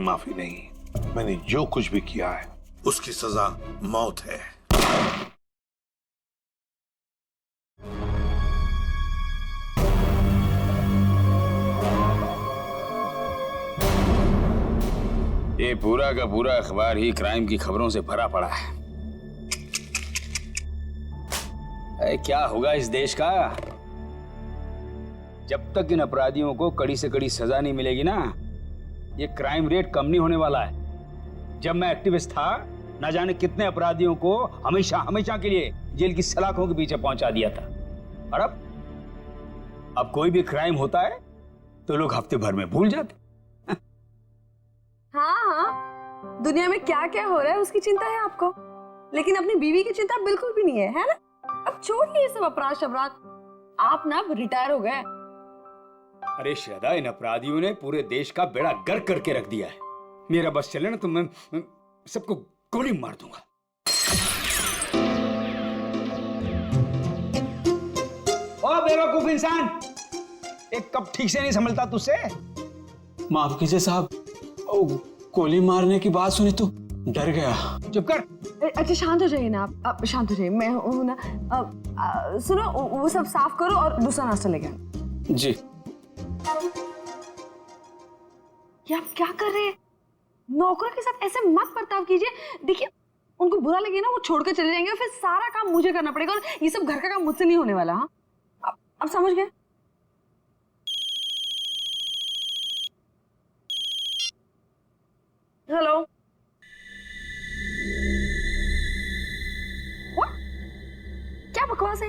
माफी नहीं, मैंने जो कुछ भी किया है उसकी सजा मौत है। ये पूरा का पूरा अखबार ही क्राइम की खबरों से भरा पड़ा है। क्या होगा इस देश का जब तक इन अपराधियों को कड़ी से कड़ी सजा नहीं मिलेगी ना। ये क्राइम रेट कम नहीं होने वाला है। जब मैं एक्टिविस्ट था, ना जाने कितने अपराधियों को हमेशा हमेशा के लिए जेल की सलाखों के पीछे पहुंचा दिया था। और अब कोई भी क्राइम होता है तो लोग हफ्ते भर में भूल जाते। हाँ, दुनिया में क्या क्या हो रहा है उसकी चिंता है आपको, लेकिन अपनी बीवी की चिंता बिल्कुल भी नहीं है ना? अब छोड़िए ये सब अपराध शबराध, आप ना रिटायर हो गए। अरे श्रद्धा, इन अपराधियों ने पूरे देश का बेड़ा गर्क करके रख दिया है। मेरा बस चले ना तो मैं सबको गोली मार दूंगा। ओ बेवकूफ इंसान, एक कप ठीक से नहीं संभलता तुझसे? माफ कीजिए साहब, गोली मारने की बात सुनी तो डर गया। चुप कर। अच्छा शांत हो जाइए ना आप शांत हो जाइए। मैं हूं ना। सुनो, वो सब साफ करो और दूसरा नाश्ता लेके आना। जी। ये आप क्या कर रहे हैं? नौकरों के साथ ऐसे मत बर्ताव कीजिए। देखिए, उनको बुरा लगे ना, वो छोड़ कर चले जाएंगे और फिर सारा काम मुझे करना पड़ेगा और ये सब घर का काम मुझसे नहीं होने वाला। हाँ, अब समझ गए? हेलो। क्या बकवास है?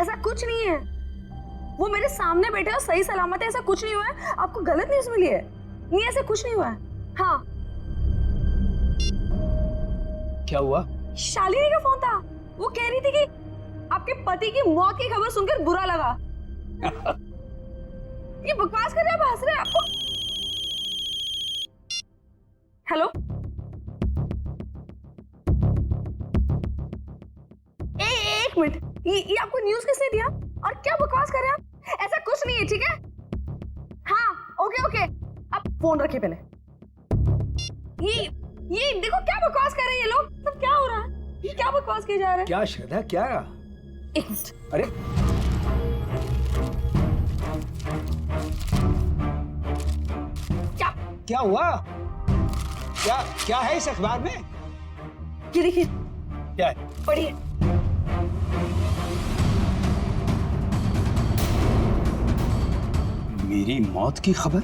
ऐसा कुछ नहीं है। वो मेरे सामने बैठे और सही सलामत है, ऐसा कुछ नहीं हुआ है। आपको गलत न्यूज़ मिली है। नहीं, ऐसा कुछ नहीं हुआ है। हाँ। क्या हुआ? शालिनी का फोन था। वो कह रही थी कि आपके पति की मौत की खबर सुनकर बुरा लगा। ये बकवास कर रहे हैं, आप हंस रहे हैं। आपको हेलो, एक मिनट, ये आपको न्यूज़ किसने दिया और क्या बकवास कर रहे हैं आप? ऐसा कुछ नहीं है, ठीक है? हाँ, ओके ओके, आप फोन रखिए पहले। ये देखो क्या बकवास कर रहे हैं ये लोग। सब क्या हो रहा है? ये क्या बकवास किए जा रहा है? क्या श्रद्धा, क्या? एक मिनट। अरे क्या हुआ? क्या है इस अखबार में? ये देखिए, क्या है? पढ़िए। मेरी मौत की खबर?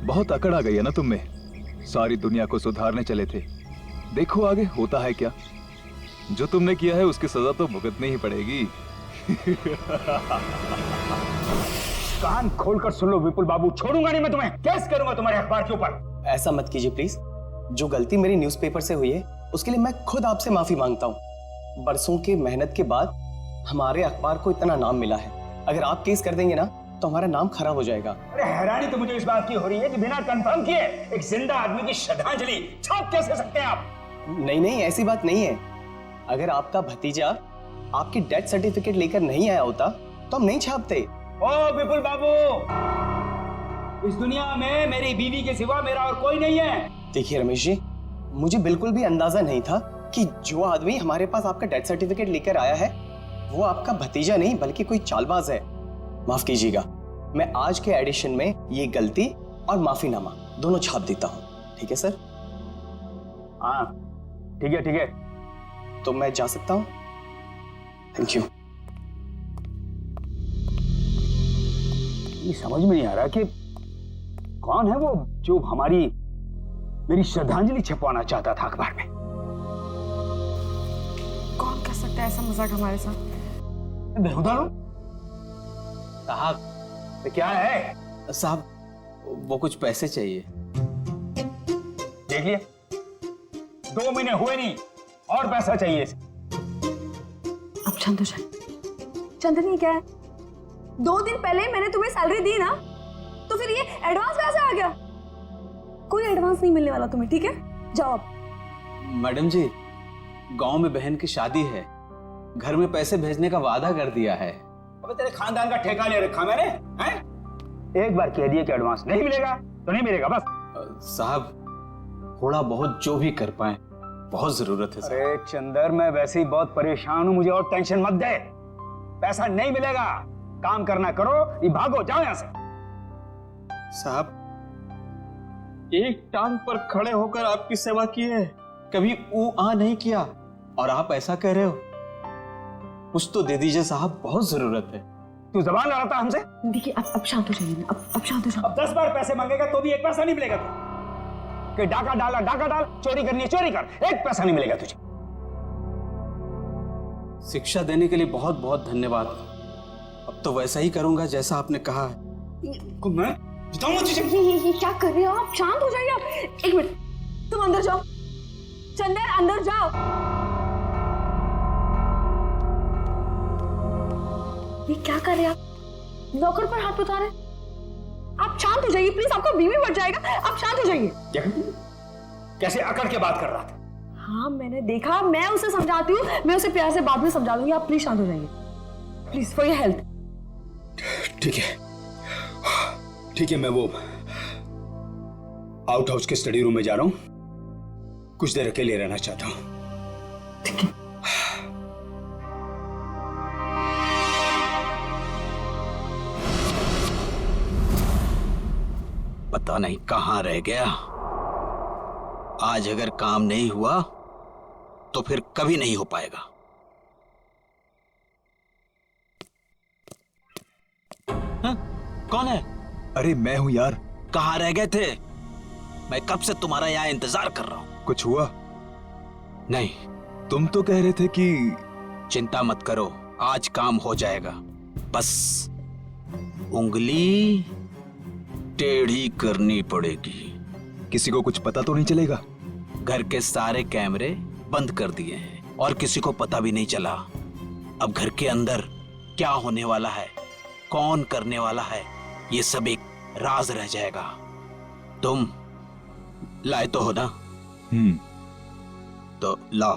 बहुत अकड़ आ गई है ना तुम में। सारी दुनिया को सुधारने चले थे, देखो आगे होता है क्या। जो तुमने किया है उसकी सजा तो भुगतनी ही पड़ेगी। कान खोलकर सुन लो विपुल बाबू, छोड़ूंगा नहीं मैं तुम्हें। केस करूंगा तुम्हारे अखबार के ऊपर। ऐसा मत कीजिए प्लीज। जो गलती मेरी न्यूज़पेपर से हुई है उसके लिए मैं खुद आपसे माफी मांगता हूँ। बरसों की मेहनत के बाद हमारे अखबार को इतना नाम मिला है। अगर आप केस कर देंगे ना तो हमारा नाम खराब हो जाएगा। अरे हैरानी तो मुझे इस बात की हो रही है कि बिना कंफर्म किए एक जिंदा आदमी की श्रद्धांजलि छाप कैसे सकते हैं आप? नहीं, ऐसी बात नहीं है। अगर आपका भतीजा आपकी डेथ सर्टिफिकेट लेकर नहीं आया होता तो हम नहीं छापते। ओ विपुल बाबू, इस दुनिया में मेरी बीवी के सिवा मेरा और कोई नहीं है। देखिए रमेश जी, मुझे बिल्कुल भी अंदाजा नहीं था कि जो आदमी हमारे पास आपका डेथ सर्टिफिकेट लेकर आया है वो आपका भतीजा नहीं बल्कि कोई चालबाज है। माफ कीजिएगा, मैं आज के एडिशन में ये गलती और माफीनामा दोनों छाप देता हूँ। ठीक है सर? हाँ ठीक है। तो मैं जा सकता हूँ? Thank you. ये समझ में नहीं आ रहा कि कौन है वो जो मेरी श्रद्धांजलि छपवाना चाहता था अखबार में। कौन कर सकता है ऐसा मजाक हमारे साथ? बेहुदा लोग। साहब तो क्या है? साहब, वो कुछ पैसे चाहिए। देख लिए, 2 महीने हुए नहीं और पैसा चाहिए इसे। अब शांत हो जाए। चंदनी, क्या है? 2 दिन पहले मैंने तुम्हें सैलरी दी ना, तो फिर ये एडवांस कहां से आ गया? कोई एडवांस नहीं मिलने वाला तुम्हें, ठीक है? जाओ अब। मैडम जी, गांव में बहन की शादी है, घर में पैसे भेजने का वादा कर दिया है। अबे तेरे खानदान का ठेका ले रखा मैंने, हैं? एक बार कह दिया कि एडवांस नहीं मिलेगा तो नहीं मिलेगा बस। साहब थोड़ा बहुत जो भी कर पाए, बहुत जरूरत है साहब। अरे चंदर, मैं वैसे ही बहुत परेशान हूं, मुझे और टेंशन मत दे। पैसा नहीं मिलेगा, काम करना करो, ये भागो, जाओ यहां से। साहब एक टांग पर खड़े होकर आपकी सेवा की है, कभी ऊ आ नहीं किया और आप ऐसा कह रहे हो? कुछ तो दे दीजिए साहब, बहुत जरूरत है। तू जबान लड़ाता हमसे? देखिए अब शांत हो जाइए ना, अब शांत हो जाइए। अब 10 बार पैसे मांगेगा तो भी एक पैसा नहीं मिलेगा तुझे। कि डाका डाला डाका डाल, चोरी करनी है चोरी कर, एक पैसा नहीं मिलेगा तुझे। शिक्षा देने के लिए बहुत बहुत धन्यवाद। अब तो वैसा ही करूंगा जैसा आपने कहा है। मैं बताऊंगा तुझे। ये क्या कर रहे हो आप? शांत हो जाइए आप। एक मिनट, तुम अंदर जाओ। चंदर अंदर जाओ। ये क्या कर रहे हैं आप? नौकर पर हाथ उठा रहे हैं। आप शांत हो जाइए प्लीज, आपका बीवी बढ़ जाएगा। आप शांत हो जाइए। कैसे अकड़ के बात कर रहा था? हाँ मैंने देखा, मैं उसे समझाती हूँ, मैं उसे प्यार से बाद में समझा दूंगी। आप प्लीज शांत हो जाइए, प्लीज फॉर योर हेल्थ। ठीक है ठीक है, मैं वो आउट हाउस के स्टडी रूम में जा रहा हूं, कुछ देर अकेले रहना चाहता हूं। ठीक है। पता नहीं कहां रह गया। आज अगर काम नहीं हुआ तो फिर कभी नहीं हो पाएगा। हाँ? कौन है? अरे मैं हूं यार। कहां रह गए थे? मैं कब से तुम्हारा यहाँ इंतजार कर रहा हूं। कुछ हुआ? नहीं। तुम तो कह रहे थे कि चिंता मत करो, आज काम हो जाएगा। बस उंगली टेढ़ी करनी पड़ेगी। किसी को कुछ पता तो नहीं चलेगा? घर के सारे कैमरे बंद कर दिए हैं और किसी को पता भी नहीं चला। अब घर के अंदर क्या होने वाला है, कौन करने वाला है, ये सब एक राज रह जाएगा। तुम लाए तो हो ना? तो लाओ।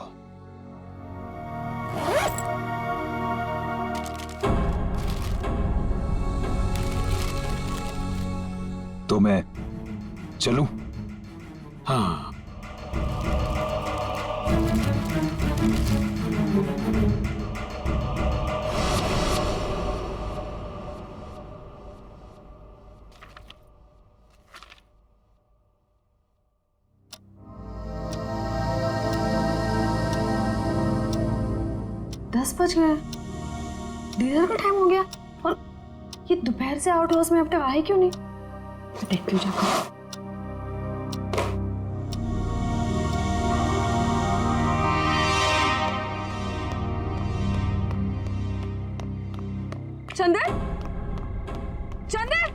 तो मैं चलूं? हाँ। दस बज गए, डिनर का टाइम हो गया और ये दोपहर से आउट हाउस में अब तक आए क्यों नहीं? देखती हूँ जाकर। चंदर, चंदर,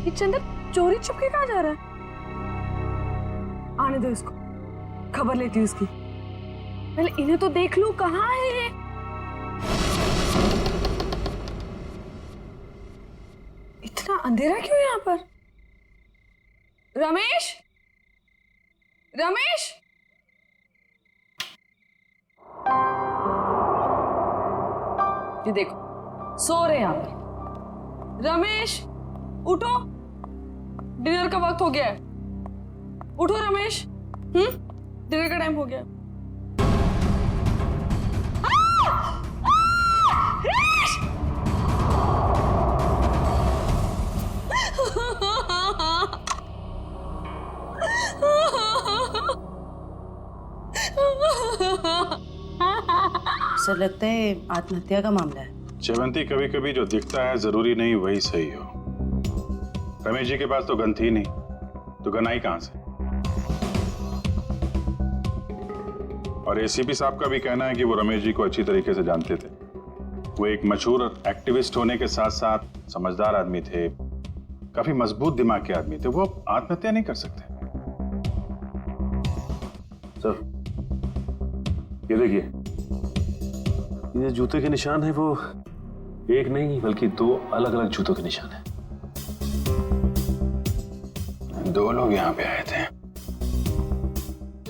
ये चंदर चोरी छुपके कहाँ जा रहा है? आने दो इसको, खबर लेती हूँ इसकी। पहले इन्हें तो देख लूं, कहाँ है ये? इतना अंधेरा क्यों यहाँ पर? रमेश, रमेश, ये देखो सो रहे यहाँ पर। रमेश उठो, डिनर का वक्त हो गया है। उठो रमेश, डिनर का टाइम हो गया। सर लगता है आत्महत्या का मामला है। जयवंती, कभी कभी जो दिखता है जरूरी नहीं वही सही हो। रमेश जी के पास तो गन थी नहीं, तो गन आई कहां से? और एसीपी साहब का भी कहना है कि वो रमेश जी को अच्छी तरीके से जानते थे। वो एक मशहूर एक्टिविस्ट होने के साथ साथ समझदार आदमी थे, काफी मजबूत दिमाग के आदमी थे। वो आत्महत्या नहीं कर सकते। सर ये देखिए, ये जूते के निशान है वो एक नहीं बल्कि दो अलग अलग जूतों के निशान है। दो लोग यहाँ पे आए थे।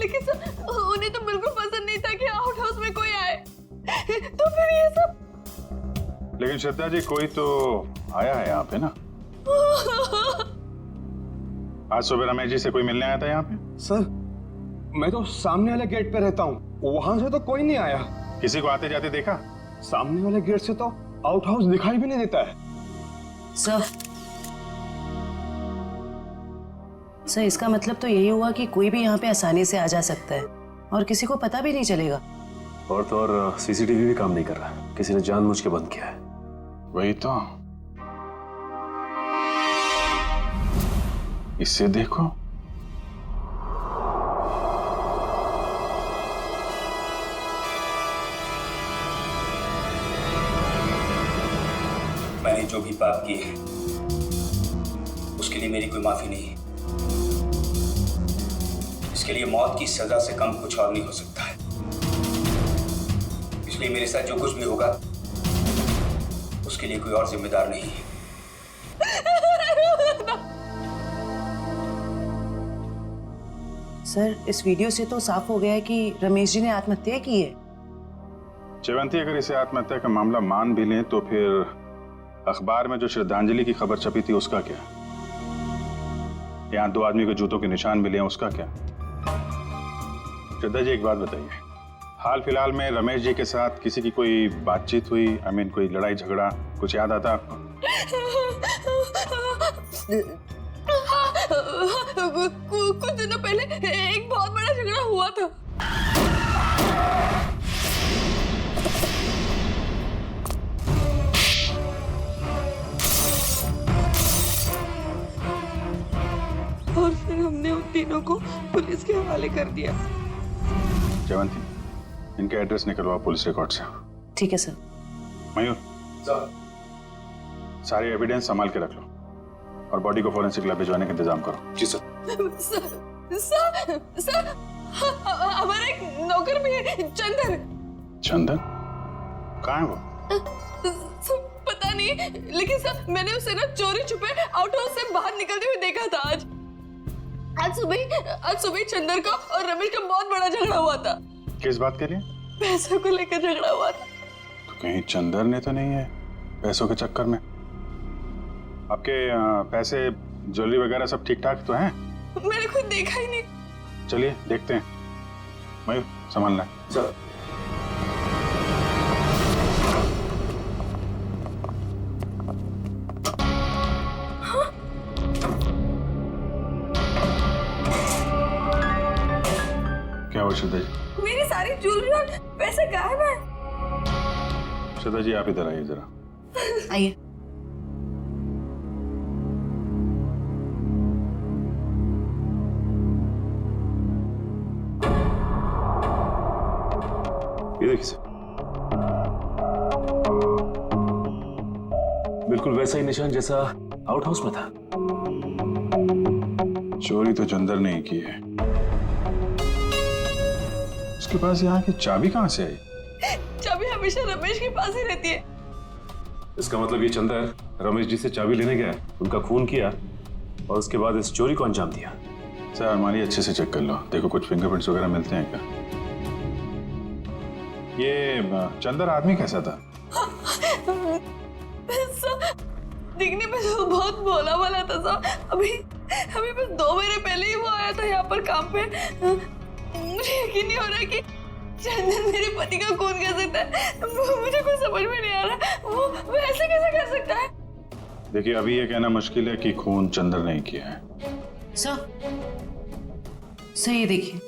लेकिन सर उन्हें तो बिल्कुल पसंद नहीं था कि आउट हाउस में कोई आए, तो फिर ये सब। लेकिन श्रद्धा जी कोई तो आया है यहाँ पे ना? आज सुबह रमेश जी से कोई मिलने आया था यहाँ पे? सर मैं तो सामने वाले गेट पे रहता हूँ, वहां से तो कोई नहीं आया। किसी को आते जाते देखा? सामने वाले गेट से तो आउट हाउस दिखाई भी नहीं देता है। सर इसका मतलब तो यही हुआ कि कोई भी यहाँ पे आसानी से आ जा सकता है और किसी को पता भी नहीं चलेगा। और तो और सीसीटीवी भी काम नहीं कर रहा, किसी ने जानबूझ के बंद किया है। वही तो, इससे देखो। मैंने जो भी पाप किए हैं उसके लिए मेरी कोई माफी नहीं है। इसके लिए मौत की सजा से कम कुछ और नहीं हो सकता है। इसलिए मेरे साथ जो कुछ भी होगा उसके लिए कोई और जिम्मेदार नहीं है। सर इस वीडियो से तो साफ हो गया है कि रमेश जी ने आत्महत्या की है। जयवंती अगर इसे आत्महत्या का मामला मान भी लें तो फिर अखबार में जो श्रद्धांजलि की खबर छपी थी उसका क्या? यहाँ 2 आदमी के जूतों के निशान मिले हैं, उसका क्या? श्रद्धा जी एक बात बताइए, हाल फिलहाल में रमेश जी के साथ किसी की कोई बातचीत हुई? कोई लड़ाई झगड़ा कुछ याद आता आपको? कुछ दिनों पहले एक बहुत बड़ा झगड़ा हुआ था। और फिर हमने उन तीनों को पुलिस के हवाले कर दिया। जयवंती इनके एड्रेस निकलवाओ पुलिस रिकॉर्ड से। ठीक है सर। मयूर सारे एविडेंस संभाल के रख लो और बॉडी को फॉरेंसिक लैब भिजवाने का इंतजाम करो। जी सर। सर हमारा एक नौकर भी है, चंदन। चंदन कहाँ है वो? पता नहीं, लेकिन सर मैंने उसे ना चोरी छुपे आउट हाउस से बाहर निकलते हुए देखा था। आज सुबह चंदन का और रमेश का बहुत बड़ा झगड़ा हुआ था। किस बात के लिए? पैसों को लेकर झगड़ा हुआ था। तो कहीं चंदन ने तो नहीं है पैसों के चक्कर में? आपके पैसे ज्वेलरी वगैरह सब ठीक ठाक तो हैं? मैंने खुद देखा ही नहीं। चलिए देखते हैं। मयूर संभालना है। सर क्या हुआ श्रद्धा जी? मेरी सारी ज्वेलरी और पैसे गायब है। श्रद्धा जी आप इधर आइए जरा। आइए। ये देखिए सर, बिल्कुल वैसा ही निशान जैसा आउट हाउस में था। चोरी तो चंदन ने ही की है। उसके पास यहाँ की चाबी कहाँ से आई? चाबी हमेशा रमेश के पास ही रहती है। इसका मतलब ये चंदन रमेश जी से चाबी लेने गया, उनका खून किया और उसके बाद इस चोरी को अंजाम दिया। सर अलमारी अच्छे से चेक कर लो, देखो कुछ फिंगरप्रिंट्स वगैरह मिलते हैं क्या? ये चंदन आदमी कैसा था? दिखने में तो बहुत भोला भाला था साहब। अभी बस 2 महीने पहले ही वो आया था यहाँ पर काम पे। मुझे यकीन नहीं हो रहा कि चंदन मेरे पति का खून कर सकता है। मुझे कुछ समझ में नहीं आ रहा, वो ऐसे कैसे कर सकता है? देखिए अभी ये कहना मुश्किल है कि खून चंदन ने किया है। सर ये देखिए।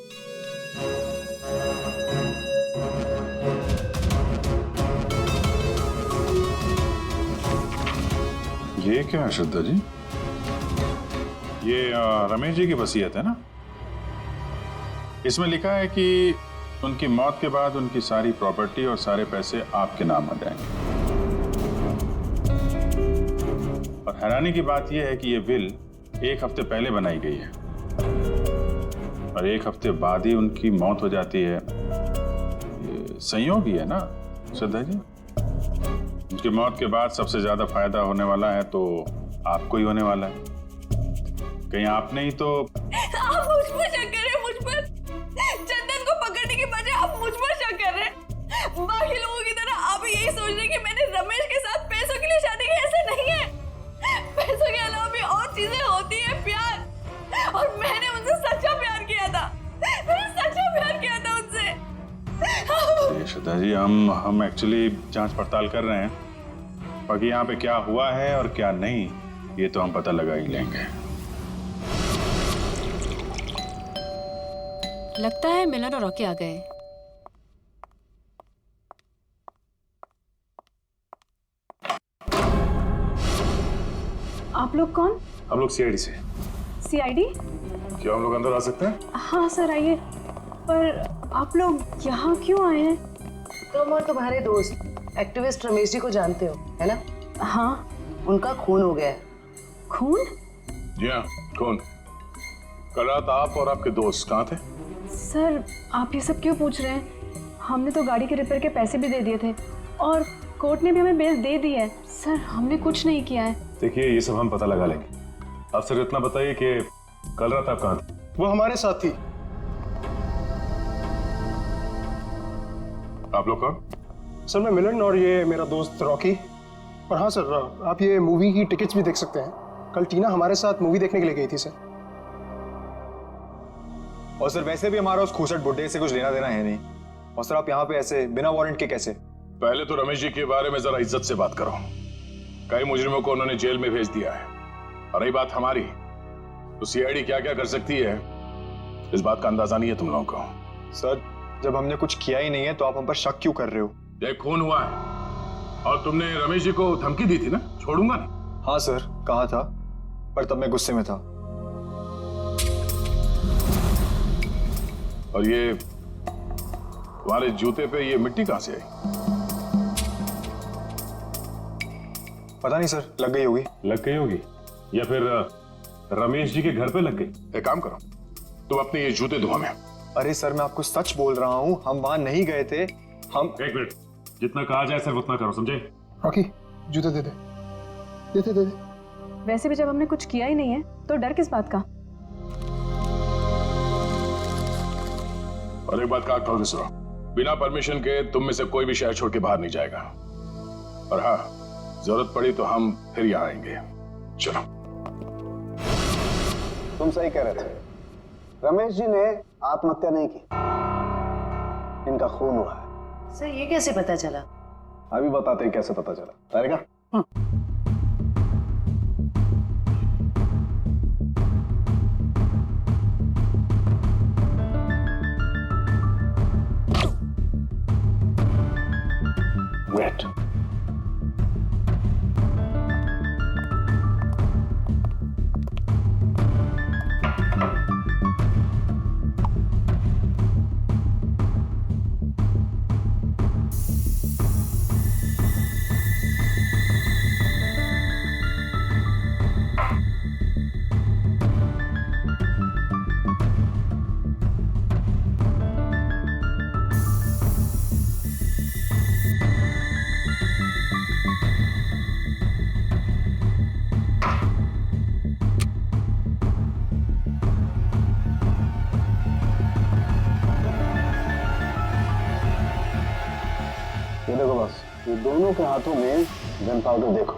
ये क्या है श्रद्धा जी? ये रमेश जी की वसीयत है ना? इसमें लिखा है कि उनकी मौत के बाद उनकी सारी प्रॉपर्टी और सारे पैसे आपके नाम हो जाएंगे। और हैरानी की बात यह है कि ये विल 1 हफ्ते पहले बनाई गई है और 1 हफ्ते बाद ही उनकी मौत हो जाती है। ये संयोग ही है ना श्रद्धा जी? उनकी मौत के बाद सबसे ज्यादा फायदा होने वाला है तो आपको ही होने वाला है। कहीं आपने ही तो आप मुझ पर शक करें, मुझ पर। लगता है जी, हम एक्चुअली जांच पड़ताल कर रहे हैं। बाकी यहाँ पे क्या हुआ है और क्या नहीं, ये तो हम पता लगा ही लेंगे। लगता है मिलन और रॉकी आ गए। आप लोग कौन? हम लोग सीआईडी से। सीआईडी? क्या हम लोग अंदर आ सकते हैं? हाँ सर आइए। पर आप लोग यहाँ क्यों आए हैं? तुम और तुम्हारे दोस्त एक्टिविस्ट रमेश जी को जानते हो, है ना? हाँ। उनका खून हो गया है। खून? जी हाँ, कौन? कल रात आप और आपके दोस्त कहाँ थे? सर आप ये सब क्यों पूछ रहे हैं? हमने तो गाड़ी के रिपेयर के पैसे भी दे दिए थे और कोर्ट ने भी हमें बेल दे दी है। सर हमने कुछ नहीं किया है। देखिए, ये सब हम पता लगा लेंगे। आप सिर्फ इतना बताइए कि कल रात आप कहाँ थे? वो हमारे साथ थी। आप लोग कौन? सर मैं मिलन और ये मेरा दोस्त रॉकी। और हाँ सर, आप ये मूवी की टिकट्स भी देख सकते हैं। कल टीना हमारे साथ मूवी देखने के लिए गई थी सर। और सर वैसे भी हमारा उस खूसट बुड्ढे से कुछ लेना देना है नहीं। और सर आप यहाँ पे ऐसे बिना वारंट के कैसे? पहले तो रमेश जी के बारे में जरा इज्जत से बात करो। कई मुजरिमों को उन्होंने जेल में भेज दिया है। और रही बात हमारी, तो सीआईडी क्या क्या कर सकती है इस बात का अंदाजा नहीं है तुम लोगों को। सर जब हमने कुछ किया ही नहीं है तो आप हम पर शक क्यों कर रहे हो? ये खून हुआ है और तुमने रमेश जी को धमकी दी थी ना, छोड़ूंगा नहीं। हाँ सर कहा था, पर तब मैं गुस्से में था। और ये तुम्हारे जूते पे ये मिट्टी कहां से आई? पता नहीं सर, लग गई होगी। लग गई होगी या फिर रमेश जी के घर पे लग गई। एक काम करो, तुम अपने ये जूते धो हमें। अरे सर मैं आपको सच बोल रहा हूँ, हम वहां नहीं गए थे। हम एक मिनट, जितना कहा जाए सिर्फ उतना करो, समझे? रॉकी जूते दे दे, दे दे। वैसे भी जब हमने कुछ किया ही नहीं है तो डर किस बात का? और एक बात कान खोल के सुनो, बिना परमिशन के तुम में से कोई भी शहर छोड़ के बाहर नहीं जाएगा। और हाँ, जरूरत पड़ी तो हम फिर यहाँ आएंगे। चलो। तुम सही कह रहे थे, रमेश जी ने आत्महत्या नहीं की, इनका खून हुआ है। सर ये कैसे पता चला? अभी बताते हैं कैसे पता चला। तारिका? वेट। ये देखो बस, ये दोनों के हाथों में गन पाउडर देखो।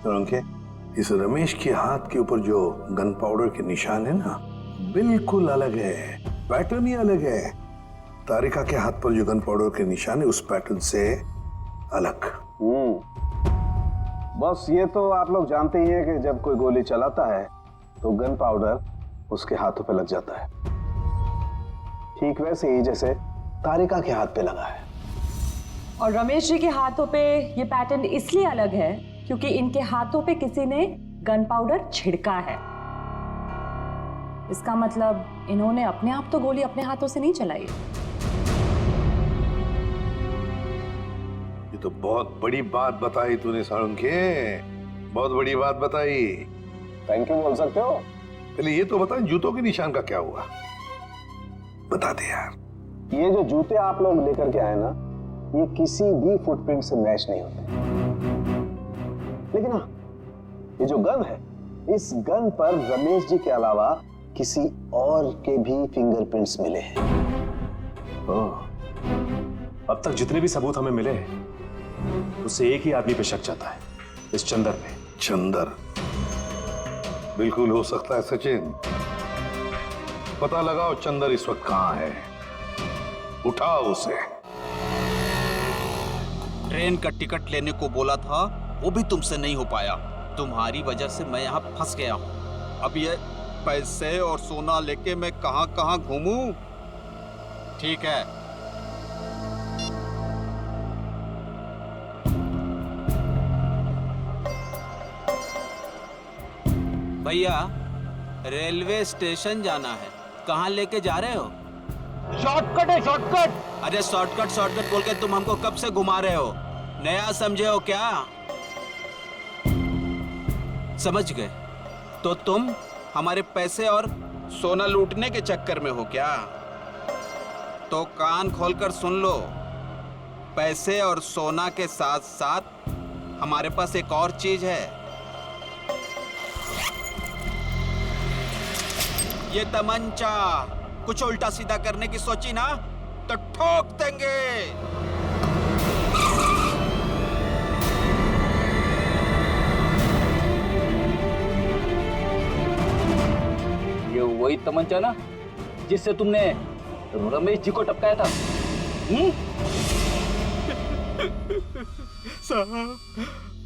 तो अंके, इस रमेश के हाथ के ऊपर जो गन पाउडर के निशान है ना, बिल्कुल अलग है, पैटर्न ही अलग है। तारिका के हाथ पर जो गन पाउडर के निशान है उस पैटर्न से अलग। बस ये तो आप लोग जानते ही हैं कि जब कोई गोली चलाता है तो गन पाउडर उसके हाथों पे लग जाता है। ठीक वैसे ही जैसे तारिका के हाथ पे लगा है। और रमेश जी के हाथों पे ये पैटर्न इसलिए अलग है क्योंकि इनके हाथों पे किसी ने गन पाउडर छिड़का है। इसका मतलब इन्होंने अपने आप तो गोली अपने हाथों से नहीं चलाई। ये तो बहुत बड़ी बात बताई तूने साळुंखे, बहुत बड़ी बात बताई। थैंक यू बोल सकते हो। पहले ये तो बता, जूतों के निशान का क्या हुआ? बता दे यार। ये जो जूते आप लोग लेकर के आए ना, ये किसी भी फुटप्रिंट से मैच नहीं होते। लेकिन हाँ, ये जो गन है, इस गन पर रमेश जी के अलावा किसी और के भी फिंगरप्रिंट्स मिले हैं। अब तक जितने भी सबूत हमें मिले उससे एक ही आदमी पे शक जाता है, इस चंदर पे। चंदर? बिल्कुल हो सकता है सचिन। पता लगाओ चंदर इस वक्त कहां है। उठाओ उसे। ट्रेन का टिकट लेने को बोला था, वो भी तुमसे नहीं हो पाया। तुम्हारी वजह से मैं यहाँ फंस गया हूँ। अब ये पैसे और सोना लेके मैं कहाँ कहाँ घूमूं? ठीक है, भैया रेलवे स्टेशन जाना है। कहाँ लेके जा रहे हो? शॉर्टकट है, शॉर्टकट। अरे शॉर्टकट शॉर्टकट बोल के तुम हमको कब से घुमा रहे हो? नया समझे हो क्या? समझ गए? तो तुम हमारे पैसे और सोना लूटने के चक्कर में हो क्या? तो कान खोलकर सुन लो, पैसे और सोना के साथ साथ हमारे पास एक और चीज है। ये तमंचा। कुछ उल्टा सीधा करने की सोची ना तो ठोक देंगे। ये वही तमंचा ना जिससे तुमने रमेश जी को टपकाया था? साहब,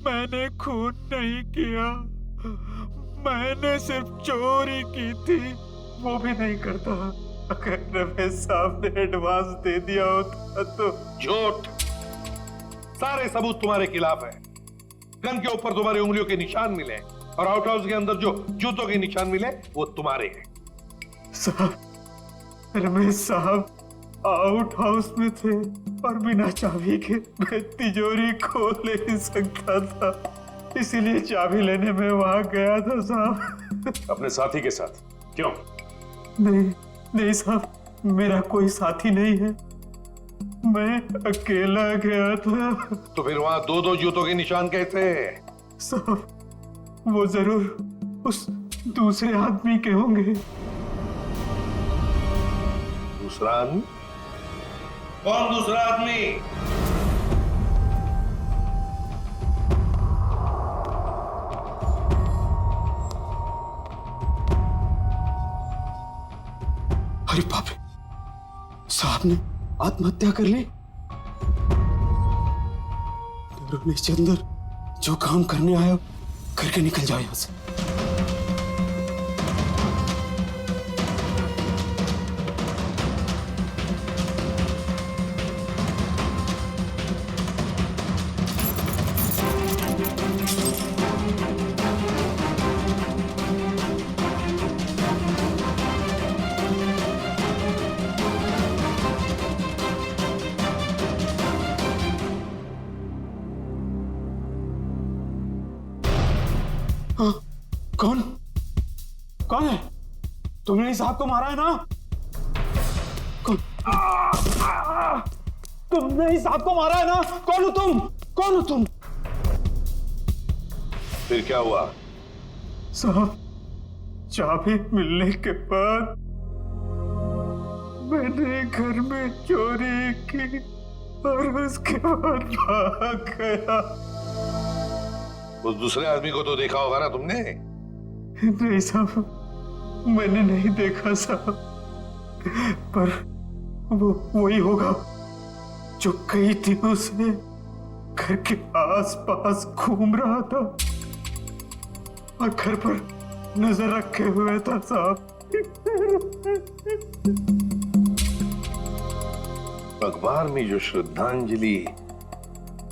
मैंने खून नहीं किया, मैंने सिर्फ चोरी की थी। वो भी नहीं करता। अगर रमेश साहब ने एडवांस दे दिया होता तो। झूठ। सारे सबूत तुम्हारे खिलाफ है। गन के ऊपर तुम्हारी उंगलियों के निशान मिले और आउट हाउस के अंदर जो जूतों के निशान मिले वो तुम्हारे हैं। साहब, रमेश साहब आउट हाउस में थे और बिना चाबी के मैं तिजोरी खोल नहीं सकता था, इसीलिए चाबी लेने में वहां गया था साहब। अपने साथी के साथ? क्यों? नहीं साहब, मेरा कोई साथी नहीं है, मैं अकेला गया था। तो फिर वहां दो दो जूतों के निशान कैसे? साहब, वो जरूर उस दूसरे आदमी के होंगे। दूसरा आदमी? कौन दूसरा आदमी? अरे बाप रे, साहब ने आत्महत्या कर ली। रमेश चंद्र, जो काम करने आया करके निकल जाओ यहां से। कौन कौन है? तुमने इस साहब को मारा है ना? कौन? तुमने इस साहब को मारा है ना? कौन हो तुम? कौन हो तुम? फिर क्या हुआ? साहब, चाबी मिलने के बाद मैंने घर में चोरी की और उसके बाद भाग गया। उस दूसरे आदमी को तो देखा होगा ना तुमने? नहीं साहब, मैंने नहीं देखा साहब, पर वो वही होगा जो कई दिनों से घर के आसपास घूम रहा था और घर पर नजर रखे हुए था साहब। अखबार में जो श्रद्धांजलि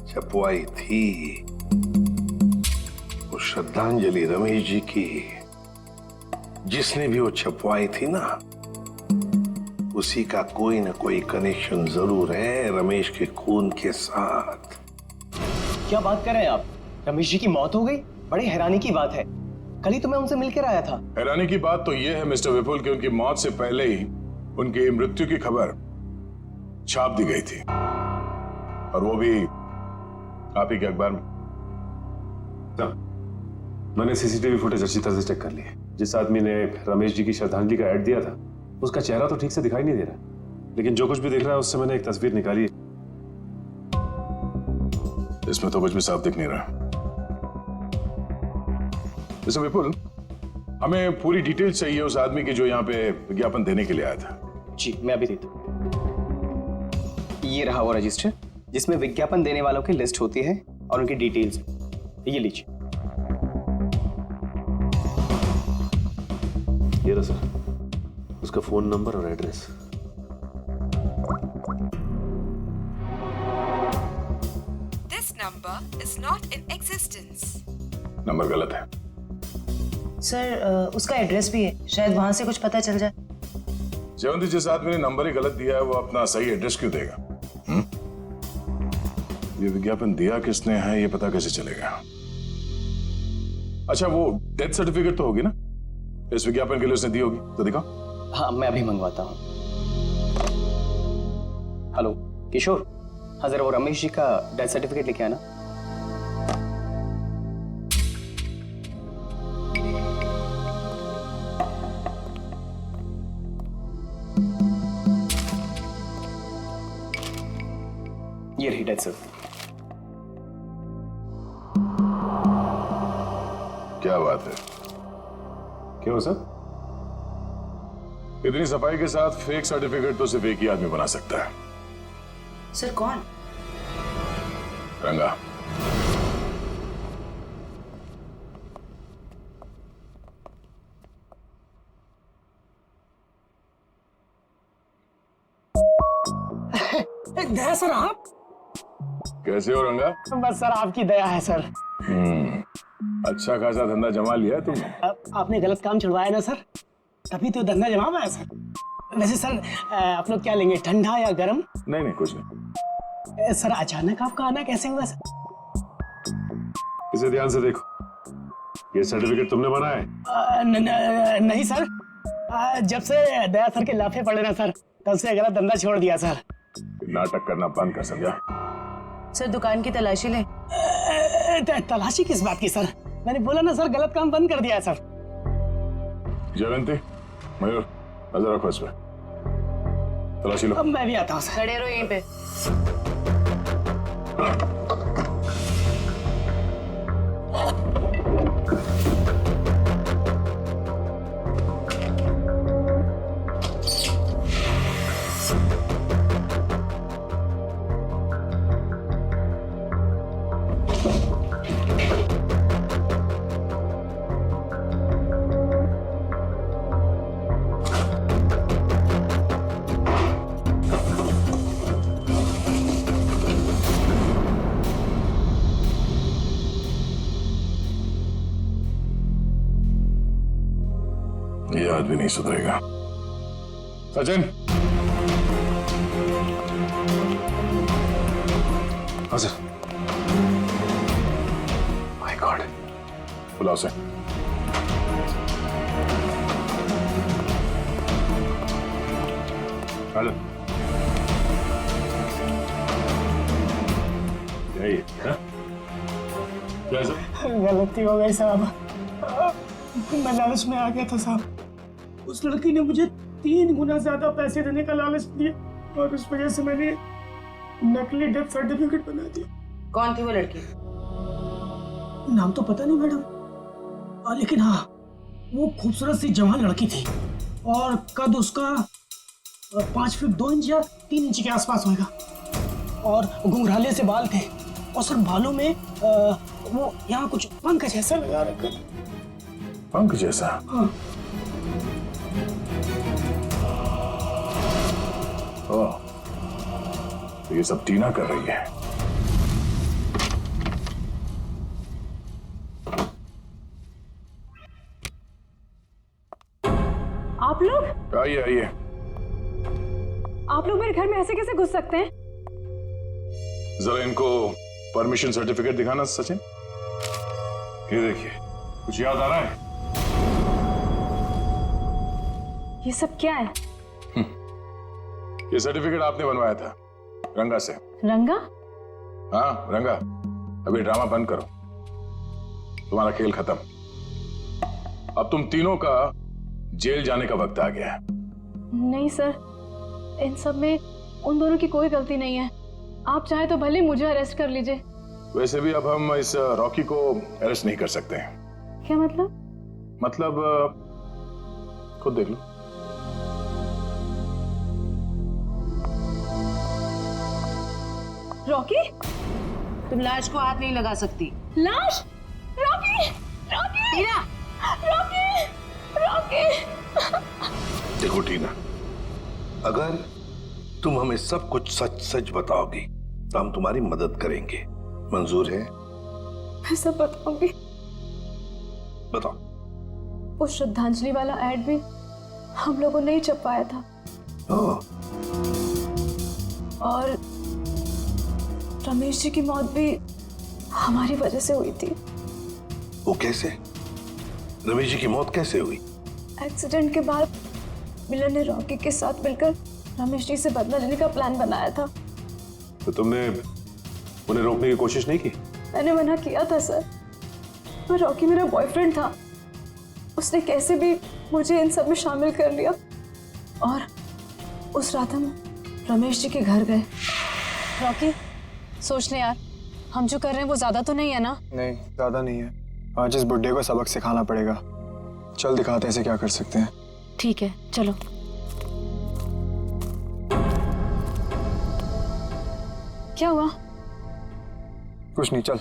छपवाई थी, वो श्रद्धांजलि रमेश जी की, जिसने भी वो छपवाई थी ना, उसी का कोई ना कोई कनेक्शन जरूर है रमेश के खून के साथ। क्या बात कर रहे हैं आप? रमेश जी की मौत हो गई? बड़ी हैरानी की बात है। कल ही तो मैं उनसे मिलकर आया था। हैरानी की बात तो यह है मिस्टर विपुल कि उनकी मौत से पहले ही उनकी मृत्यु की खबर छाप दी गई थी, और वो भी आप ही के अखबार में। मैंने सीसीटीवी फुटेज अच्छी तरह से चेक कर ली है। जिस आदमी ने रमेश जी की श्रद्धांजलि का ऐड दिया था, उसका चेहरा तो ठीक से दिखाई नहीं दे रहा, लेकिन जो कुछ भी दिख रहा है उससे मैंने एक तस्वीर निकाली। इसमें तो कुछ भी साफ दिख नहीं रहा। मिस्टर विपुल, हमें पूरी डिटेल चाहिए उस आदमी की जो यहाँ पे विज्ञापन देने के लिए आया था। जी, मैं अभी देता हूं। ये रहा वो रजिस्टर जिसमें विज्ञापन देने वालों की लिस्ट होती है और उनकी डिटेल्स। ये लीजिए। ये रहा सर, उसका फोन नंबर और address. This number is not in existence. Number गलत है। सर उसका एड्रेस भी है, शायद वहां से कुछ पता चल जाए। जयवंती, जिस आदमी ने नंबर ही गलत दिया है वो अपना सही एड्रेस क्यों देगा? ये विज्ञापन दिया किसने है ये पता कैसे चलेगा? अच्छा, वो डेथ सर्टिफिकेट तो होगी ना इस विज्ञापन के लिए उसने दी होगी, तो दिखाओ। हाँ, मैं अभी मंगवाता हूँ। हेलो किशोर, हाँ जरा वो रमेश जी का डेथ सर्टिफिकेट लेके आना। ये रही डेथ सर्टिफिकेट। क्या बात है? क्यों सर? इतनी सफाई के साथ फेक सर्टिफिकेट तो सिर्फ एक ही आदमी बना सकता है। सर कौन? रंगा। दया सर, आप कैसे हो रंगा? बस सर आपकी दया है सर। अच्छा खासा धंधा जमा लिया है तुमने। आपने गलत काम छुड़वाया ना सर, तभी तो धंधा जमा हुआ है सर। वैसे सर आप लोग क्या लेंगे, ठंडा या गर्म? नहीं नहीं, कुछ नहीं। सर अचानक आपका आना कैसे हुआ सर? इसे ध्यान से देखो, ये सर्टिफिकेट तुमने बनाया है? नहीं सर, जब से दया सर के लाफे पड़े ना सर, तब से गलत धंधा छोड़ दिया सर। नाटक करना बंद कर, समझा? सर दुकान की तलाशी ले। तलाशी किस बात की सर? मैंने बोला ना सर, गलत काम बंद कर दिया है सर। जयवंती, मयूर, नजर रखो इस पे। तलाशी लो। अब मैं भी आता हूँ सर। खड़े रहो यहीं पे। ये आदमी नहीं सुधरेगा। सचिन। हाँ सर। माय गॉड, बुलाओ से। हेलो, यही है? क्या सर? गलती हो गई साहब, मैं लालच में आ गया था साहब। उस लड़की ने मुझे 3 गुना ज्यादा पैसे देने का लालच दिया और उस वजह से मैंने नकली डेथ सर्टिफिकेट बना दिया। कौन थी वो लड़की? नाम तो पता नहीं मैडम, लेकिन हाँ वो खूबसूरत सी जवान लड़की थी और कद उसका 5 फीट 2 इंच या 3 इंच के आसपास होगा और घुंघराले से बाल थे और सर बालों में वो यहाँ कुछ पंख जैसा लगा रखा। पंख जैसा? हाँ। ओह, तो ये सब टीना कर रही है। आप लोग? आइए आइए। आप लोग मेरे घर में ऐसे कैसे घुस सकते हैं? जरा इनको परमिशन सर्टिफिकेट दिखाना सचिन। ये देखिए, कुछ याद आ रहा है? ये सब क्या है? ये सर्टिफिकेट आपने बनवाया था रंगा से। रंगा? हाँ रंगा, अभी ड्रामा बंद करो, तुम्हारा खेल खत्म। अब तुम तीनों का जेल जाने का वक्त आ गया है। नहीं सर, इन सब में उन दोनों की कोई गलती नहीं है। आप चाहे तो भले मुझे अरेस्ट कर लीजिए। वैसे भी अब हम इस रॉकी को अरेस्ट नहीं कर सकते हैं। क्या मतलब? मतलब खुद देख लो। रॉकी, तुम लाश को हाथ नहीं लगा सकती। लाश? रॉकी, रॉकी, टीना, रॉकी, रॉकी। देखो टीना, अगर तुम हमें सब कुछ सच सच बताओगी तो हम तुम्हारी मदद करेंगे। मंजूर है? मैं सब बताऊंगी। बताओ। वो श्रद्धांजलि वाला एड भी हम लोगों ने ही छपवाया था। और रमेश जी की मौत भी हमारी वजह से हुई थी। वो कैसे? रमेश जी की मौत कैसे हुई? एक्सीडेंट के बाद मिलन ने रॉकी के साथ मिलकर रमेश जी से बदला लेने का प्लान बनाया था। तो तुमने उन्हें रोकने की कोशिश नहीं की? मैंने मना किया था सर, पर रॉकी मेरा बॉयफ्रेंड था। उसने कैसे भी मुझे इन सब में शामिल कर लिया और उस रात हम रमेश जी के घर गए। रॉकी, सोच ले यार, हम जो कर रहे हैं वो ज्यादा तो नहीं है ना? नहीं, ज्यादा नहीं है। आज इस बुड्ढे को सबक सिखाना पड़ेगा। चल दिखाते हैं इसे क्या कर सकते हैं। ठीक है, चलो। क्या हुआ? कुछ नहीं, चल।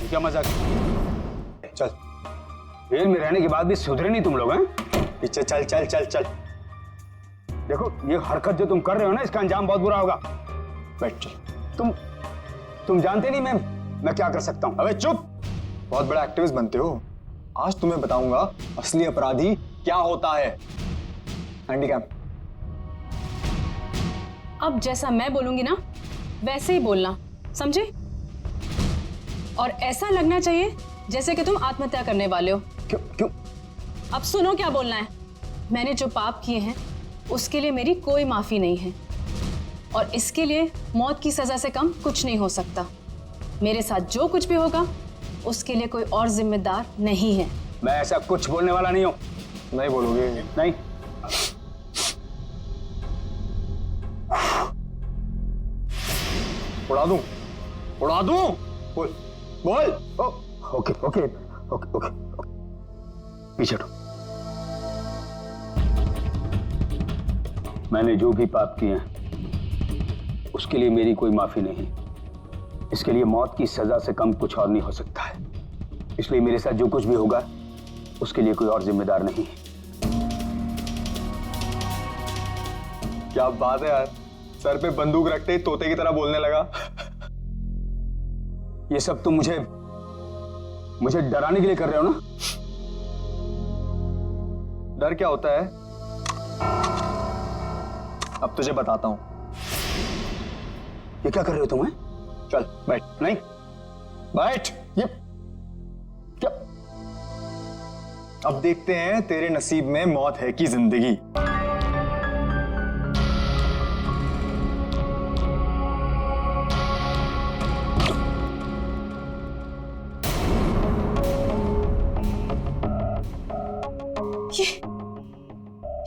क्या मजाक? चल। जेल में रहने के बाद भी सुधरे नहीं तुम लोग हैं? पीछे चल चल चल चल। देखो, ये हरकत जो तुम कर रहे हो ना, इसका अंजाम बहुत बुरा होगा। बैठ चल। तुम जानते नहीं मैं क्या कर सकता हूं। अबे चुप! बहुत बड़ा एक्टिविस्ट बनते हो। आज तुम्हें बताऊंगा असली अपराधी क्या होता है। हैंडीकैप। अब जैसा मैं बोलूंगी ना वैसे ही बोलना, समझे? और ऐसा लगना चाहिए जैसे कि तुम आत्महत्या करने वाले हो। क्यों? अब सुनो क्या बोलना है। मैंने जो पाप किए हैं उसके लिए मेरी कोई माफी नहीं है, और इसके लिए मौत की सजा से कम कुछ नहीं हो सकता। मेरे साथ जो कुछ भी होगा उसके लिए कोई और जिम्मेदार नहीं है। मैं ऐसा कुछ बोलने वाला नहीं हूं। नहीं बोलोगे? नहीं। उड़ा दूं? उड़ा दूं? बोल बोल। ओके ओके ओके ओके, पीछे हटो। मैंने जो भी पाप किए हैं उसके लिए मेरी कोई माफी नहीं। इसके लिए मौत की सजा से कम कुछ और नहीं हो सकता है। इसलिए मेरे साथ जो कुछ भी होगा उसके लिए कोई और जिम्मेदार नहीं है। क्या बात है यार, सर पे बंदूक रखते ही तोते की तरह बोलने लगा। ये सब तुम मुझे डराने के लिए कर रहे हो ना? डर क्या होता है अब तुझे बताता हूं। ये क्या कर रहे हो तुम? चल बैठ। नहीं बैठ। ये क्या? अब देखते हैं तेरे नसीब में मौत है कि जिंदगी।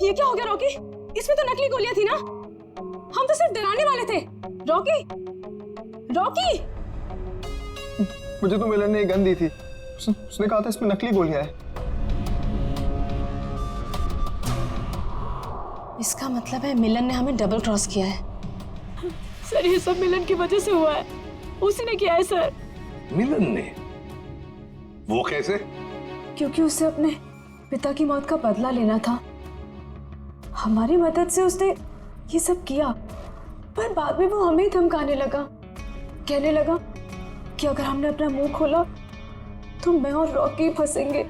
ये क्या हो गया रॉकी? इसमें तो नकली गोलियां थी ना? हम तो सिर्फ डराने वाले थे। Rocky, Rocky! मुझे तो मिलन ने एक गन दी थी। उसने कहा था इसमें नकली गोलियां हैं। इसका मतलब है मिलन ने हमें डबल क्रॉस किया है। सर, ये सब मिलन की वजह से हुआ है। उसी ने किया है सर। मिलन ने? वो कैसे? क्योंकि उसे अपने पिता की मौत का बदला लेना था। हमारी मदद से उसने ये सब किया, पर बाद में वो हमें ही धमकाने लगा। कहने लगा कि अगर हमने अपना मुंह खोला तो मैं और रॉकी फंसेंगे,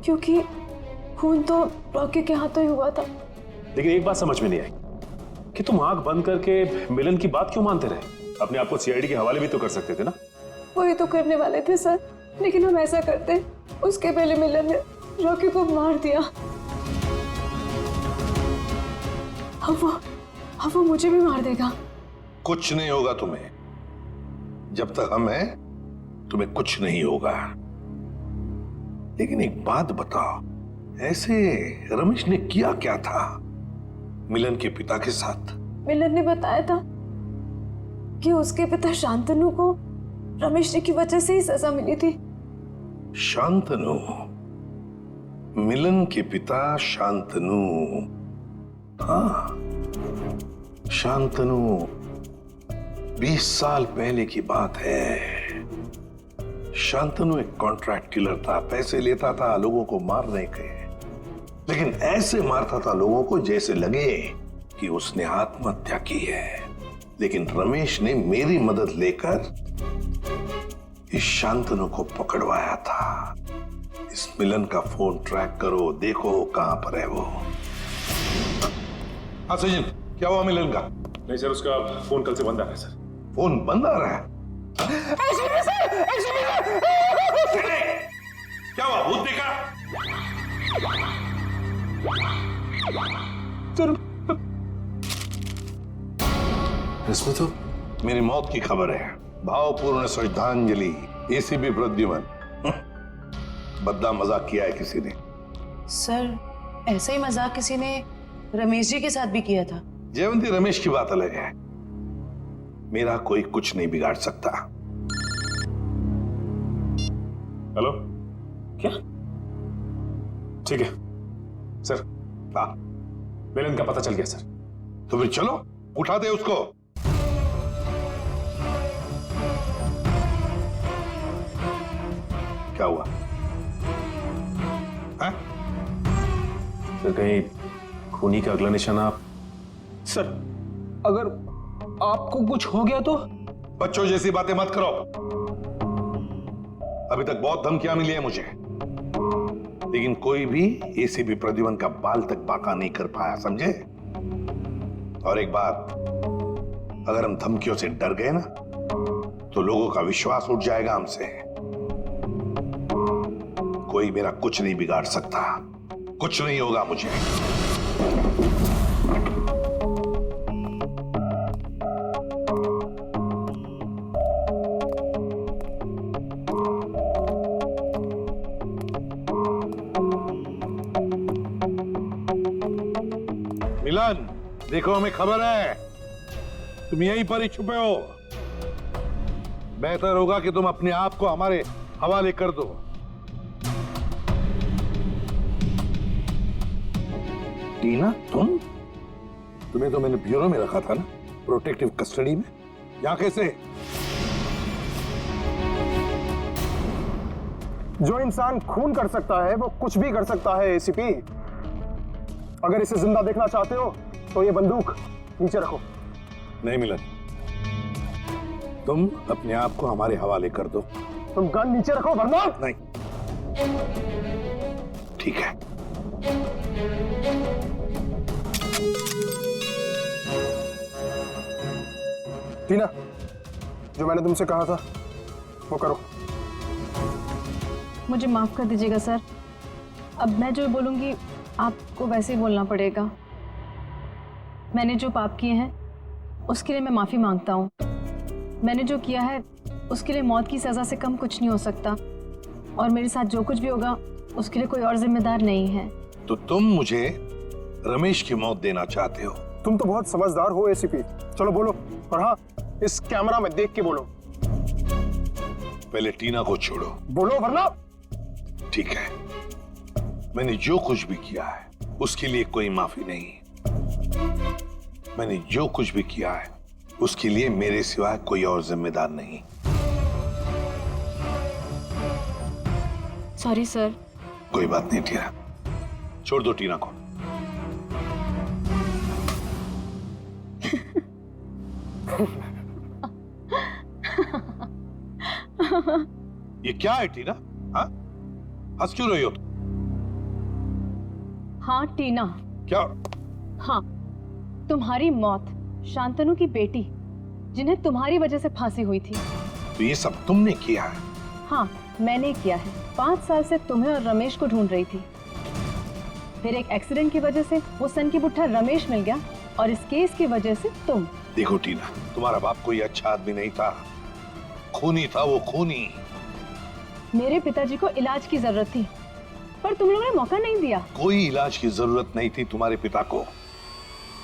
क्योंकि खून तो रॉकी के हाथों ही हुआ था। लेकिन एक बात समझ में नहीं आई कि तुम आंख बंद करके मिलन की बात क्यों मानते रहे? अपने आप को सीआईडी के हवाले भी तो कर सकते थे ना? वही तो करने वाले थे सर, लेकिन हम ऐसा करते उसके पहले मिलन ने रॉकी को मार दिया। अब वो मुझे भी मार देगा। कुछ नहीं होगा तुम्हें। जब तक हम हैं तुम्हें कुछ नहीं होगा। लेकिन एक बात बताओ, ऐसे रमेश ने किया क्या था मिलन के पिता के साथ? मिलन ने बताया था कि उसके पिता शांतनु को रमेश जी की वजह से ही सजा मिली थी। शांतनु, मिलन के पिता शांतनु। हाँ, शांतनु 20 साल पहले की बात है। शांतनु एक कॉन्ट्रैक्ट किलर था, पैसे लेता था लोगों को मारने के, लेकिन ऐसे मारता था लोगों को जैसे लगे कि उसने आत्महत्या की है। लेकिन रमेश ने मेरी मदद लेकर इस शांतनु को पकड़वाया था। इस मिलन का फोन ट्रैक करो, देखो कहां पर है वो। हाँ सचिन, क्या हुआ मिलन का? नहीं सर, उसका फोन कल से बंद आ रहा है सर। फोन बंद आ रहा है? क्या हुआ, भूत देखा? इसमें तो मेरी मौत की खबर है। भावपूर्ण श्रद्धांजलि, एसीपी प्रद्युमन। बद्दा मजाक किया है किसी ने। सर, ऐसा ही मजाक किसी ने रमेश जी के साथ भी किया था। जयवंती, रमेश की बात अलग है। मेरा कोई कुछ नहीं बिगाड़ सकता। हेलो, क्या? ठीक है सर। हाँ, मिलन का पता चल गया सर। तो फिर चलो, उठा दे उसको। क्या हुआ? सर, कहीं खूनी का अगला निशाना आप? सर, अगर आपको कुछ हो गया तो? बच्चों जैसी बातें मत करो। अभी तक बहुत धमकियां मिली है मुझे, लेकिन कोई भी एसीपी प्रद्युमन का बाल तक बांका नहीं कर पाया, समझे? और एक बात, अगर हम धमकियों से डर गए ना, तो लोगों का विश्वास उठ जाएगा हमसे। कोई मेरा कुछ नहीं बिगाड़ सकता, कुछ नहीं होगा मुझे। मिलन, देखो हमें खबर है तुम यहीं पर ही छुपे हो। बेहतर होगा कि तुम अपने आप को हमारे हवाले कर दो। टीना, तुम्हें तो मैंने ब्यूरो में रखा था ना, प्रोटेक्टिव कस्टडी में। यहां कैसे? जो इंसान खून कर सकता है वो कुछ भी कर सकता है एसीपी। अगर इसे जिंदा देखना चाहते हो तो ये बंदूक नीचे रखो। नहीं मिलन, तुम अपने आप को हमारे हवाले कर दो। तुम गन नीचे रखो वरना। नहीं, ठीक है। टीना, जो मैंने तुमसे कहा था वो करो। मुझे माफ कर दीजिएगा सर, अब मैं जो बोलूंगी आपको वैसे ही बोलना पड़ेगा। मैंने जो पाप किए हैं उसके लिए मैं माफी मांगता हूँ। मैंने जो किया है उसके लिए मौत की सजा से कम कुछ नहीं हो सकता, और मेरे साथ जो कुछ भी होगा उसके लिए कोई और जिम्मेदार नहीं है। तो तुम मुझे रमेश की मौत देना चाहते हो? तुम तो बहुत समझदार हो एसीपी। चलो बोलो, और हाँ, इस कैमरा में देख के बोलो। पहले टीना को छोड़ो। बोलो वरना। ठीक है, मैंने जो कुछ भी किया है उसके लिए कोई माफी नहीं। मैंने जो कुछ भी किया है उसके लिए मेरे सिवाय कोई और जिम्मेदार नहीं। Sorry sir. कोई बात नहीं टीना, छोड़ दो टीना को। ये क्या है टीना? हाँ, हंस क्यों रही हो तुम? हाँ टीना। क्या? हाँ, तुम्हारी मौत शांतनु की बेटी, जिन्हें तुम्हारी वजह से फांसी हुई थी। तो ये सब तुमने किया है? हाँ, मैंने किया है। 5 साल से तुम्हें और रमेश को ढूंढ रही थी। फिर एक एक्सीडेंट की वजह से वो सन की बुट्ठा रमेश मिल गया, और इस केस की वजह से तुम। देखो टीना, तुम्हारा बाप कोई अच्छा आदमी नहीं था, खूनी था वो, खूनी। मेरे पिताजी को इलाज की जरूरत थी, पर तुम लोगों ने मौका नहीं दिया। कोई इलाज की जरूरत नहीं थी तुम्हारे पिता को।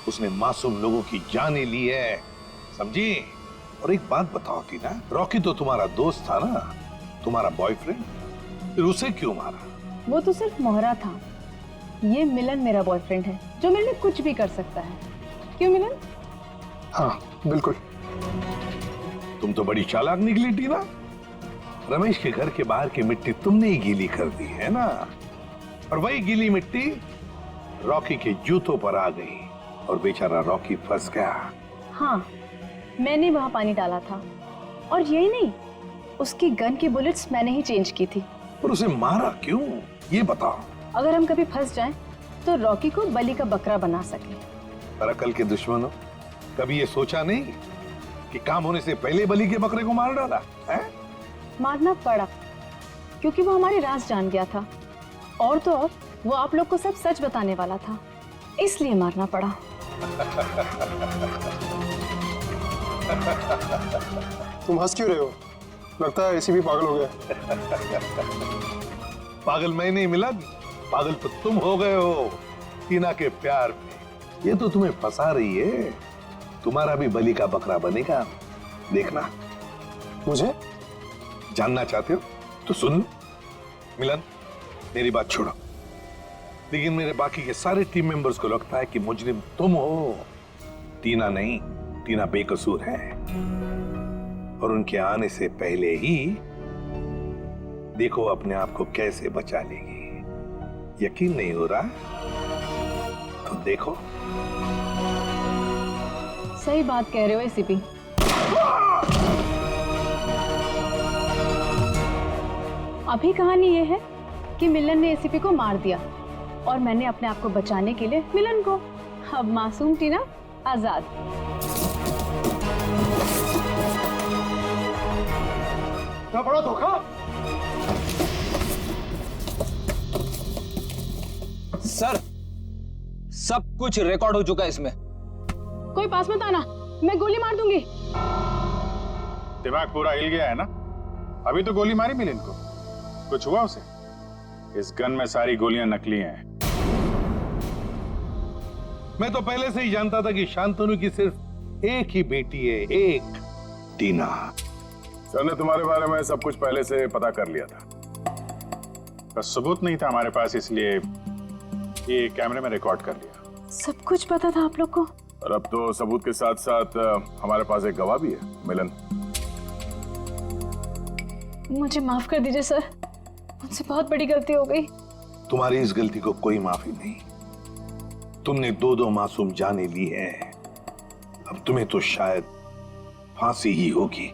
उसने मासूम लोगों की जानें ली है, समझी? और एक बात बताओ टीना, रॉकी तो तुम्हारा दोस्त था ना, तुम्हारा बॉयफ्रेंड, फिर उसे क्यों मारा? वो तो सिर्फ मोहरा था। ये मिलन मेरा बॉयफ्रेंड है जो मेरे लिए कुछ भी कर सकता है। क्यों मिलन? हाँ बिल्कुल। तुम तो बड़ी चालाक निकली टीना। रमेश के घर के बाहर की मिट्टी तुमने ही गीली कर दी है ना, और वही गीली मिट्टी रॉकी के जूतों पर आ गई और बेचारा रॉकी फंस गया। हाँ, मैंने वहां पानी डाला था, और यही नहीं, उसकी गन की बुलेट्स मैंने ही चेंज की थी। पर उसे मारा क्यों, ये बताओ। अगर हम कभी फंस जाएं, तो रॉकी को बलि का बकरा बना सके। पर अकल के दुश्मनों, कभी ये सोचा नहीं कि काम होने से पहले बलि के बकरे को मार डाला है? मारना पड़ा क्योंकि वो हमारे राज जान गया था, और तो और वो आप लोग को सब सच बताने वाला था, इसलिए मारना पड़ा। तुम हंस क्यों रहे हो? लगता है एसीपी पागल हो गया। पागल मैं नहीं मिलन, पागल तो तुम हो गए हो टीना के प्यार में। ये तो तुम्हें फंसा रही है। तुम्हारा भी बलि का बकरा बनेगा, देखना। मुझे जानना चाहते हो तो सुन लो। मिलन, मेरी बात छोड़ो, लेकिन मेरे बाकी के सारे टीम मेंबर्स को लगता है कि मुजरिम तुम हो, टीना नहीं। टीना बेकसूर है, और उनके आने से पहले ही देखो अपने आप को कैसे बचा लेगी। यकीन नहीं हो रहा तो देखो। सही बात कह रहे हो एसीपी। अभी कहानी ये है कि मिलन ने एसीपी को मार दिया, और मैंने अपने आप को बचाने के लिए मिलन को। अब मासूम टीना आजाद। क्या बड़ा धोखा। सर, सब कुछ रिकॉर्ड हो चुका है इसमें। कोई पास मत आना, मैं गोली मार दूंगी। दिमाग पूरा हिल गया है ना? अभी तो गोली मारी मिलन को, कुछ हुआ उसे? इस गन में सारी गोलियां नकली हैं। मैं तो पहले से ही जानता था कि शांतनु की सिर्फ एक ही बेटी है, एक, टीना। सर ने तुम्हारे बारे में सब कुछ पहले से पता कर लिया था, बस सबूत नहीं था हमारे पास, इसलिए ये कैमरे में रिकॉर्ड कर लिया। सब कुछ पता था आप लोग को? और अब तो सबूत के साथ साथ हमारे पास एक गवाह भी है, मिलन। मुझे माफ कर दीजिए सर, मुझसे बहुत बड़ी गलती हो गई। तुम्हारी इस गलती को कोई माफी नहीं। तुमने दो मासूम जाने ली है, अब तुम्हें तो शायद फांसी ही होगी।